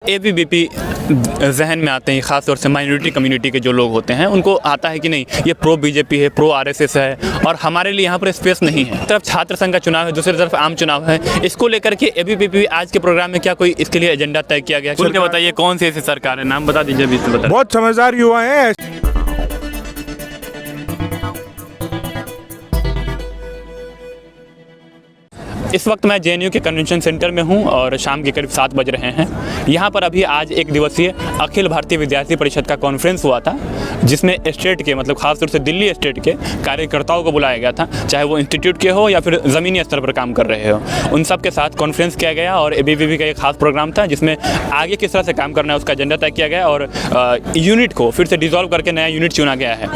ABVP जहन में आते हैं, ख़ास तौर से माइनॉरिटी कम्युनिटी के जो लोग होते हैं उनको आता है कि नहीं ये प्रो बीजेपी है, प्रो आरएसएस है और हमारे लिए यहाँ पर स्पेस नहीं है। तरफ छात्र संघ का चुनाव है, दूसरी तरफ आम चुनाव है। इसको लेकर के एबीवीपी आज के प्रोग्राम में क्या कोई इसके लिए एजेंडा तय किया गया? खुल के बताइए कौन सी ऐसी सरकार है, नाम बता दीजिए अभी से। बहुत समझदार युवा हैं। इस वक्त मैं जेएनयू के कन्वेंशन सेंटर में हूं और शाम के करीब 7 बज रहे हैं। यहां पर अभी आज एक दिवसीय अखिल भारतीय विद्यार्थी परिषद का कॉन्फ्रेंस हुआ था, जिसमें स्टेट के मतलब खासतौर से दिल्ली स्टेट के कार्यकर्ताओं को बुलाया गया था, चाहे वो इंस्टीट्यूट के हो या फिर ज़मीनी स्तर पर काम कर रहे हो। उन सब के साथ कॉन्फ्रेंस किया गया और एबीवीपी का एक खास प्रोग्राम था जिसमें आगे किस तरह से काम करना है उसका एजेंडा तय किया गया और यूनिट को फिर से डिसॉल्व करके नया यूनिट चुना गया है।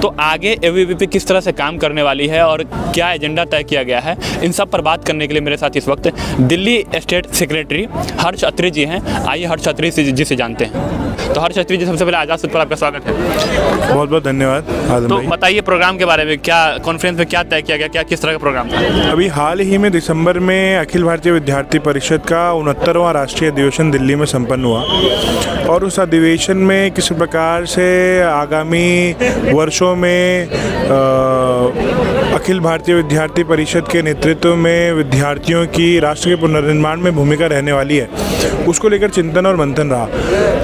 तो आगे एबीवीपी किस तरह से काम करने वाली है और क्या एजेंडा तय किया गया है, इन सब पर बात करने के लिए मेरे साथ इस वक्त दिल्ली स्टेट सेक्रेटरी हर्ष अत्री जी हैं। आइए हर्ष अत्री जी से जानते हैं। तो हर्ष अत्री जी, सबसे पहले आज़ाद सूत्र पर आपका स्वागत है। बहुत बहुत धन्यवाद। तो बताइए प्रोग्राम के बारे में, क्या कॉन्फ्रेंस में क्या तय किया गया, क्या किस तरह का प्रोग्राम था? अभी हाल ही में दिसंबर में अखिल भारतीय विद्यार्थी परिषद का 69वां राष्ट्रीय अधिवेशन दिल्ली में संपन्न हुआ और उस अधिवेशन में किस प्रकार से आगामी वर्षों में अखिल भारतीय विद्यार्थी परिषद के नेतृत्व में विद्यार्थियों की राष्ट्र के पुनर्निर्माण में भूमिका रहने वाली है, उसको लेकर चिंतन और मंथन रहा।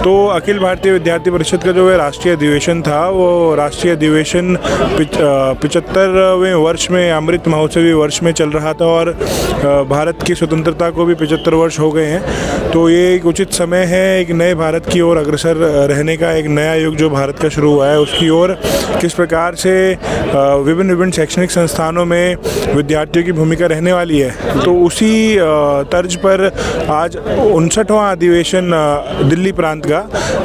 तो अखिल भारतीय विद्यार्थी परिषद का जो राष्ट्रीय अधिवेशन था, वो राष्ट्रीय अधिवेशन 75वें वर्ष में, अमृत महोत्सवी वर्ष में चल रहा था और भारत की स्वतंत्रता को भी 75 वर्ष हो गए हैं। तो ये एक उचित समय है एक नए भारत की ओर अग्रसर रहने का, एक नया युग जो भारत का शुरू हुआ है उसकी ओर किस प्रकार से विभिन्न शैक्षणिक संस्थानों में विद्यार्थियों की भूमिका रहने वाली है। तो उसी तर्ज पर आज 59वां अधिवेशन दिल्ली प्रांत का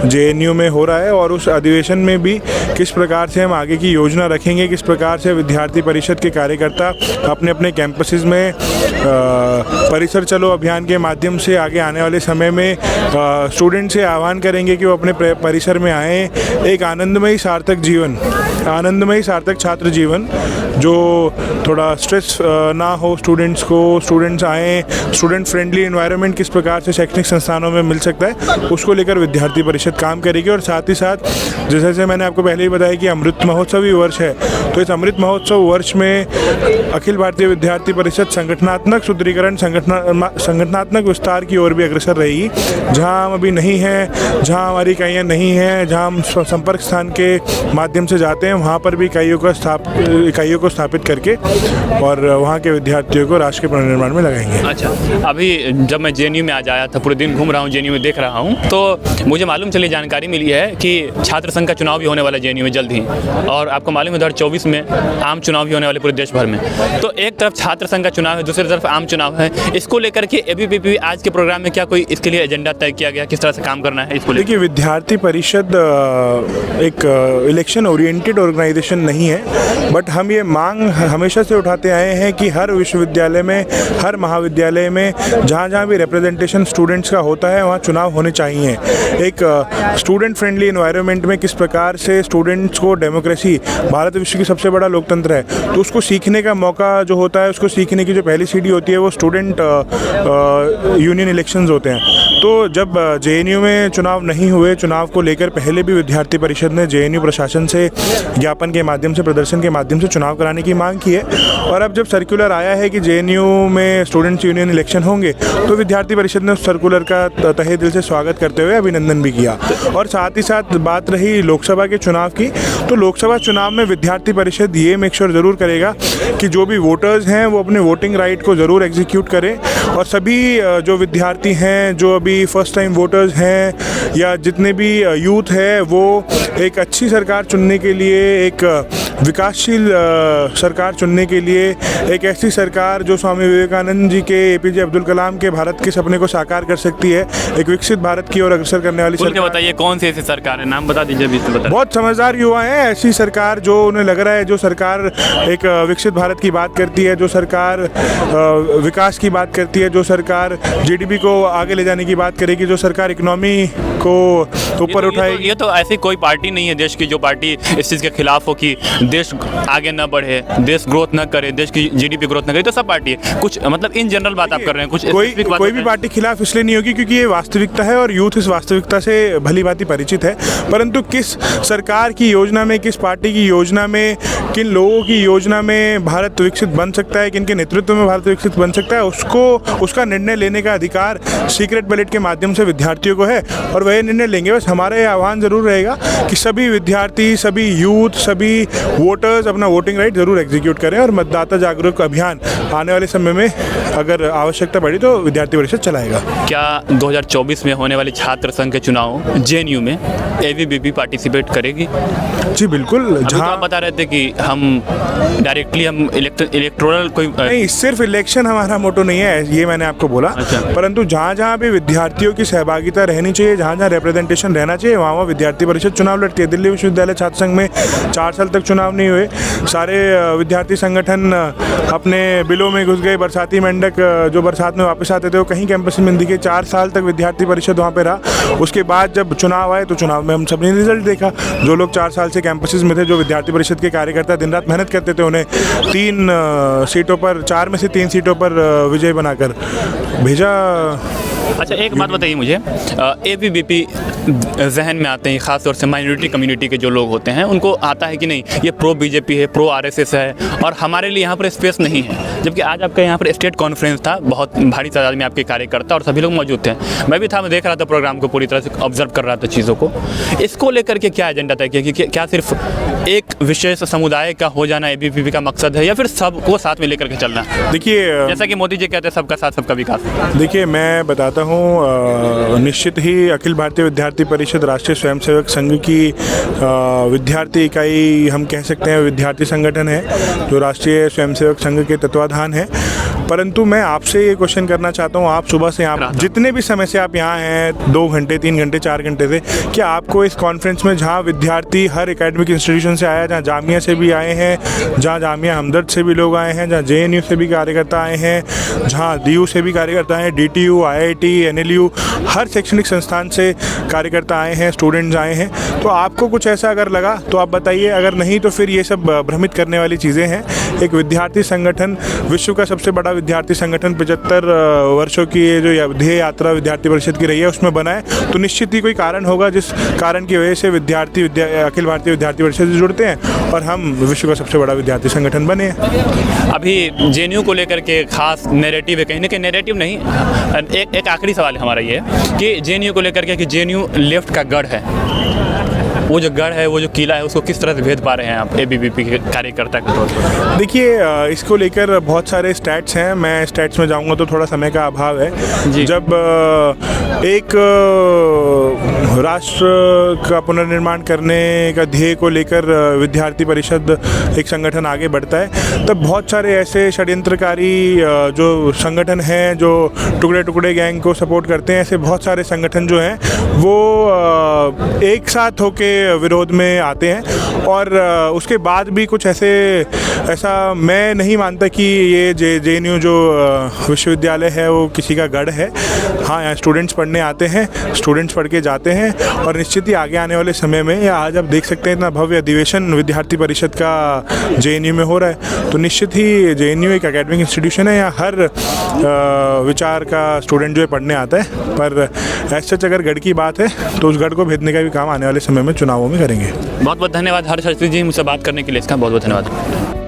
जेएनयू में हो रहा है और उस अधिवेशन में भी किस प्रकार से हम आगे की योजना रखेंगे, किस प्रकार से विद्यार्थी परिषद के कार्यकर्ता अपने अपने कैंपसेस में परिसर चलो अभियान के माध्यम से आगे आने वाले समय में स्टूडेंट से आह्वान करेंगे कि वो अपने परिसर में आएँ। एक आनंदमयी सार्थक जीवन, आनंदमयी सार्थक छात्र जीवन जो थोड़ा स्ट्रेस ना हो स्टूडेंट्स को, स्टूडेंट्स आएँ, स्टूडेंट फ्रेंडली एनवायरनमेंट किस प्रकार से शैक्षणिक संस्थानों में मिल सकता है, उसको लेकर विद्यार्थी परिषद काम करेगी। और साथ ही साथ जैसे मैंने आपको पहले ही बताया कि अमृत महोत्सवी वर्ष है, तो इस अमृत महोत्सव वर्ष में अखिल भारतीय विद्यार्थी परिषद संगठनात्मक सुदृढ़ीकरण, संगठनात्मक विस्तार की ओर भी अग्रसर रहेगी। जहाँ हम अभी नहीं हैं, जहाँ हमारी इकाइयाँ नहीं हैं, जहाँ हम संपर्क स्थान के माध्यम से जाते हैं, वहाँ पर भी इकाइयों को स्थापित करके और वहाँ के विद्यार्थियों को राष्ट्र के पुनर्निर्माण में लगाएंगे। अच्छा, अभी जब मैं जेएनयू में आज आया था, पूरे दिन घूम रहा हूँ जेएनयू में, देख रहा हूँ, तो मुझे मालूम चली, जानकारी मिली है कि छात्र संघ का चुनाव भी होने वाला है जेएनयू में जल्द ही, और आपको मालूम है 2024 में आम चुनाव भी होने वाले पूरे देश भर में। तो एक तरफ छात्र संघ का चुनाव है, दूसरी तरफ आम चुनाव है। इसको लेकर के एबीवीपी आज के प्रोग्राम में क्या कोई इसके लिए एजेंडा तय किया गया, किस तरह से काम करना है इसको? देखिए, विद्यार्थी परिषद एक इलेक्शन ओरिएंटेड ऑर्गेनाइजेशन नहीं है, बट हम ये मांग हमेशा से उठाते आए हैं कि हर विश्वविद्यालय में, हर महाविद्यालय में जहाँ जहाँ भी रिप्रेजेंटेशन स्टूडेंट्स का होता है वहाँ चुनाव होने चाहिए। एक स्टूडेंट फ्रेंडली एनवायरनमेंट में किस प्रकार से स्टूडेंट्स को डेमोक्रेसी, भारत विश्व की सबसे बड़ा लोकतंत्र है, तो उसको सीखने का मौका जो होता है, उसको सीखने की जो पहली सीढ़ी होती है वो स्टूडेंट यूनियन इलेक्शंस होते हैं। तो जब जेएनयू में चुनाव नहीं हुए, चुनाव को लेकर पहले भी विद्यार्थी परिषद ने जेएनयू प्रशासन से ज्ञापन के माध्यम से, प्रदर्शन के माध्यम से चुनाव कराने की मांग की है। और अब जब सर्कुलर आया है कि जेएनयू में स्टूडेंट्स यूनियन इलेक्शन होंगे, तो विद्यार्थी परिषद ने उस सर्कुलर का तहे दिल से स्वागत करते हुए अभिनंदन भी किया। और साथ ही साथ बात रही लोकसभा के चुनाव की, तो लोकसभा चुनाव में विद्यार्थी परिषद ये मेक श्योर ज़रूर करेगा कि जो भी वोटर्स हैं वो अपने वोटिंग राइट को ज़रूर एग्जीक्यूट करें और सभी जो विद्यार्थी हैं, जो अभी फर्स्ट टाइम वोटर्स हैं या जितने भी यूथ है, वो एक अच्छी सरकार चुनने के लिए, एक विकासशील सरकार चुनने के लिए, एक ऐसी सरकार जो स्वामी विवेकानंद जी के, एपीजे अब्दुल कलाम के भारत के सपने को साकार कर सकती है, एक विकसित भारत की ओर अग्रसर करने वाली सरकार। बताइए कौन सी ऐसी सरकार है, नाम बता दीजिए अभी से। बहुत समझदार युवा हैं, ऐसी सरकार जो उन्हें लग रहा है, जो सरकार एक विकसित भारत की बात करती है, जो सरकार विकास की बात करती है, जो सरकार जीडीपी को आगे ले जाने की बात करेगी, जो सरकार इकोनॉमी को ऊपर उठाएगी। ये तो ऐसी कोई पार्टी नहीं है देश की जो पार्टी इस चीज़ के खिलाफ हो कि देश आगे न बढ़े, देश ग्रोथ न करे, देश की जीडीपी ग्रोथ न करे, तो सब पार्टी है। कुछ मतलब इन जनरल बात आप कर रहे हैं, कुछ कोई भी पार्टी खिलाफ इसलिए नहीं होगी क्योंकि ये वास्तविकता है और यूथ इस वास्तविकता से भली भांति परिचित है। परंतु किस सरकार की योजना में, किस पार्टी की योजना में, किन लोगों की योजना में भारत विकसित बन सकता है, किन के नेतृत्व में भारत विकसित बन सकता है, उसका निर्णय लेने का अधिकार सीक्रेट बैलेट के माध्यम से विद्यार्थियों को है और वह निर्णय लेंगे। बस हमारा ये आह्वान जरूर रहेगा कि सभी विद्यार्थी, सभी यूथ, सभी वोटर्स अपना वोटिंग राइट जरूर एग्जीक्यूट करें और मतदाता जागरूक अभियान आने वाले समय में अगर आवश्यकता पड़ी तो विद्यार्थी परिषद चलाएगा। क्या 2024 में होने वाले छात्र संघ के चुनाव जेएनयू में एबीवीपी पार्टिसिपेट करेगी? जी बिल्कुल। जहाँ आप बता रहे थे कि हम डायरेक्टली हम इलेक्टोरल कोई नहीं, सिर्फ इलेक्शन हमारा मोटो नहीं है, ये मैंने आपको बोला। अच्छा। परंतु जहाँ जहाँ भी विद्यार्थियों की सहभागिता रहनी चाहिए, जहाँ जहाँ रिप्रेजेंटेशन रहना चाहिए, वहाँ विद्यार्थी परिषद चुनाव लड़ती है। दिल्ली विश्वविद्यालय छात्र संघ में 4 साल तक चुनाव नहीं हुए, सारे विद्यार्थी संगठन अपने बिलों में घुस गए। बरसाती मेंढक जो बरसात में वापस आते थे वो कहीं कैंपस में दिखे। 4 साल तक विद्यार्थी परिषद वहाँ पे रहा। उसके बाद जब चुनाव आए तो चुनाव में हम सब ने रिजल्ट देखा। जो लोग 4 साल से कैंपसेस में थे, जो विद्यार्थी परिषद के कार्यकर्ता दिन रात मेहनत करते थे, उन्हें 3 सीटों पर, 4 में से 3 सीटों पर विजय बनाकर भेजा। अच्छा, एक बात बताइए मुझे, एबीवीपी जहन में आते हैं ख़ास तौर से माइनॉरिटी कम्युनिटी के जो लोग होते हैं, उनको आता है कि नहीं ये प्रो बीजेपी है, प्रो आरएसएस है और हमारे लिए यहाँ पर स्पेस नहीं है। जबकि आज आपका यहाँ पर स्टेट कॉन्फ्रेंस था, बहुत भारी तादाद में आपके कार्यकर्ता और सभी लोग मौजूद थे। मैं भी था, मैं देख रहा था प्रोग्राम को, पूरी तरह से ऑब्जर्व कर रहा था चीज़ों को। इसको लेकर के क्या एजेंडा तय किया कि क्या सिर्फ एक विशेष समुदाय का हो जाना एबीवीपी का मकसद है या फिर सबको साथ में लेकर के चलना? देखिए, जैसा कि मोदी जी कहते हैं सबका साथ सबका विकास। देखिए, मैं बताता हूँ, निश्चित ही अखिल भारतीय विद्यार्थी परिषद राष्ट्रीय स्वयंसेवक संघ की विद्यार्थी इकाई हम कह सकते हैं, विद्यार्थी संगठन है जो राष्ट्रीय स्वयंसेवक संघ के तत्वाधान है। परंतु मैं आपसे ये क्वेश्चन करना चाहता हूँ, आप सुबह से आप जितने भी समय से आप यहाँ हैं, 2 घंटे, 3 घंटे, 4 घंटे से, क्या आपको इस कॉन्फ्रेंस में, जहाँ विद्यार्थी हर एकेडमिक इंस्टीट्यूशन से आया, जहाँ जामिया से भी आए हैं, जहाँ जामिया हमदर्द से भी लोग आए हैं, जहाँ जेएनयू से भी कार्यकर्ता आए हैं, जहाँ डीयू से भी कार्यकर्ता आए हैं, डीटीयू, आईआईटी, एनएलयू, हर शैक्षणिक संस्थान से कार्यकर्ता आए हैं, स्टूडेंट्स आए हैं, तो आपको कुछ ऐसा अगर लगा तो आप बताइए। अगर नहीं तो फिर ये सब भ्रमित करने वाली चीज़ें हैं। एक विद्यार्थी संगठन, विश्व का सबसे बड़ा विद्यार्थी संगठन 75 वर्षों की ये जो ध्येय यात्रा विद्यार्थी परिषद की रही है, उसमें बना है, तो निश्चित ही कोई कारण होगा जिस कारण की वजह से अखिल भारतीय विद्यार्थी परिषद से जुड़ते हैं और हम विश्व का सबसे बड़ा विद्यार्थी संगठन बने हैं। अभी जेएनयू को लेकर के खास नैरेटिव है, कहीं ना कहीं नैरेटिव नहीं, एक आखिरी सवाल है हमारा ये कि जेएनयू को लेकर के कि जेएनयू लेफ्ट का गढ़ है, वो जो गढ़ है, वो जो किला है, उसको किस तरह से भेद पा रहे हैं आप एबीवीपी के कार्यकर्ता के तौर पर? देखिए, इसको लेकर बहुत सारे स्टैट्स हैं, मैं स्टैट्स में जाऊंगा तो थोड़ा समय का अभाव है। जब एक राष्ट्र का पुनर्निर्माण करने का ध्येय को लेकर विद्यार्थी परिषद एक संगठन आगे बढ़ता है, तब बहुत सारे ऐसे षड्यंत्रकारी जो संगठन हैं, जो टुकड़े टुकड़े गैंग को सपोर्ट करते हैं, ऐसे बहुत सारे संगठन जो हैं वो एक साथ होके विरोध में आते हैं। और उसके बाद भी कुछ ऐसा मैं नहीं मानता कि ये जेएनयू जो विश्वविद्यालय है वो किसी का गढ़ है। हाँ, यहाँ स्टूडेंट्स पढ़ने आते हैं, स्टूडेंट्स पढ़ के जाते हैं और निश्चित ही आगे आने वाले समय में, या आज आप देख सकते हैं इतना भव्य अधिवेशन विद्यार्थी परिषद का जेएनयू में हो रहा है, तो निश्चित ही जेएनयू एक एकेडमिक इंस्टीट्यूशन है, यहाँ हर विचार का स्टूडेंट जो है पढ़ने आता है। पर ऐसे अगर गढ़ की बात है तो उस गढ़ को भेदने का भी काम आने वाले समय में चुनावों में करेंगे। बहुत बहुत धन्यवाद हर्ष शास्त्री जी, मुझसे बात करने के लिए। इसका बहुत बहुत धन्यवाद।